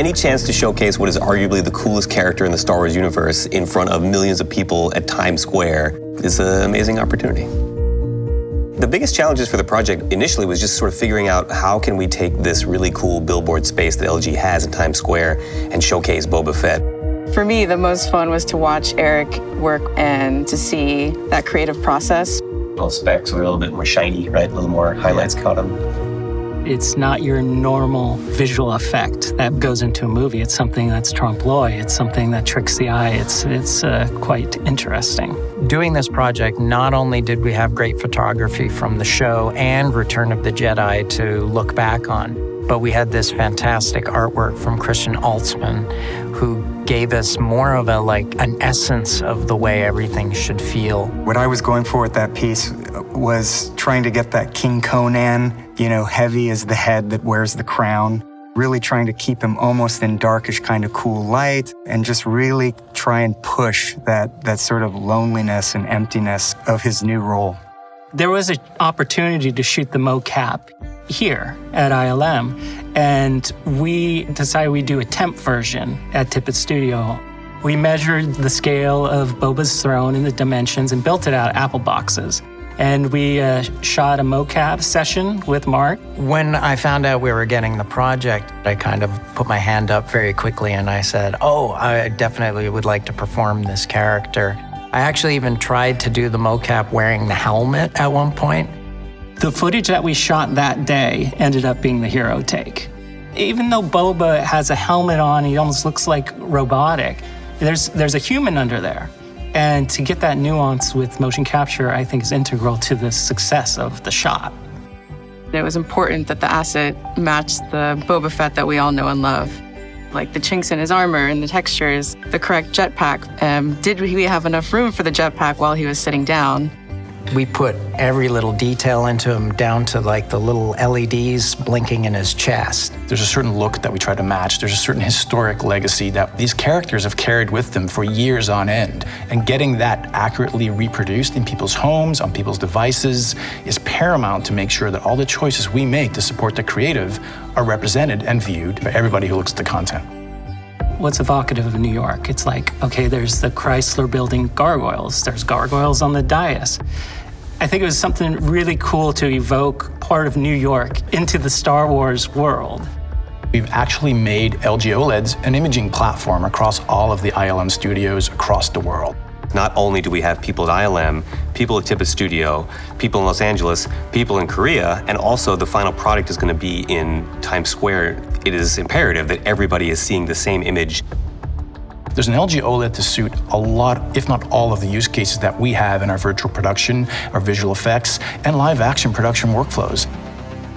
Any chance to showcase what is arguably the coolest character in the Star Wars universe in front of millions of people at Times Square is an amazing opportunity. The biggest challenges for the project initially was just sort of figuring out how can we take this really cool billboard space that LG has in Times Square and showcase Boba Fett. For me, the most fun was to watch Eric work and to see that creative process. All specs were a little bit more shiny, right? A little more highlights caught them. It's not your normal visual effect that goes into a movie. It's something that's trompe-l'oeil. It's something that tricks the eye. It's quite interesting. Doing this project, not only did we have great photography from the show and Return of the Jedi to look back on, but we had this fantastic artwork from Christian Altsman, who gave us more of an essence of the way everything should feel. What I was going for with that piece was trying to get that King Conan, heavy as the head that wears the crown, really trying to keep him almost in darkish kind of cool light, and just really try and push that sort of loneliness and emptiness of his new role. There was an opportunity to shoot the mocap here at ILM, and we decided we'd do a temp version at Tippett Studio. We measured the scale of Boba's throne and the dimensions and built it out of Apple boxes. And we shot a mocap session with Mark. When I found out we were getting the project, I kind of put my hand up very quickly and I said, I definitely would like to perform this character. I actually even tried to do the mocap wearing the helmet at one point. The footage that we shot that day ended up being the hero take. Even though Boba has a helmet on, he almost looks like robotic, there's a human under there. And to get that nuance with motion capture, I think is integral to the success of the shot. It was important that the asset matched the Boba Fett that we all know and love. Like the chinks in his armor and the textures, the correct jetpack. Did we have enough room for the jetpack while he was sitting down? We put every little detail into him, down to the little LEDs blinking in his chest. There's a certain look that we try to match. There's a certain historic legacy that these characters have carried with them for years on end. And getting that accurately reproduced in people's homes, on people's devices, is paramount to make sure that all the choices we make to support the creative are represented and viewed by everybody who looks at the content. What's evocative of New York? It's okay, there's the Chrysler Building gargoyles. There's gargoyles on the dais. I think it was something really cool to evoke part of New York into the Star Wars world. We've actually made LG OLEDs an imaging platform across all of the ILM studios across the world. Not only do we have people at ILM, people at Tippett Studio, people in Los Angeles, people in Korea, and also the final product is going to be in Times Square. It is imperative that everybody is seeing the same image. There's an LG OLED to suit a lot, if not all, of the use cases that we have in our virtual production, our visual effects, and live action production workflows.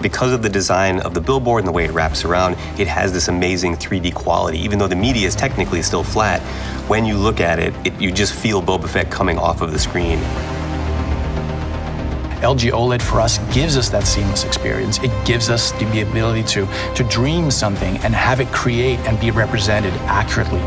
Because of the design of the billboard and the way it wraps around, it has this amazing 3D quality. Even though the media is technically still flat, when you look at it, you just feel Boba Fett coming off of the screen. LG OLED for us gives us that seamless experience. It gives us the ability to dream something and have it create and be represented accurately.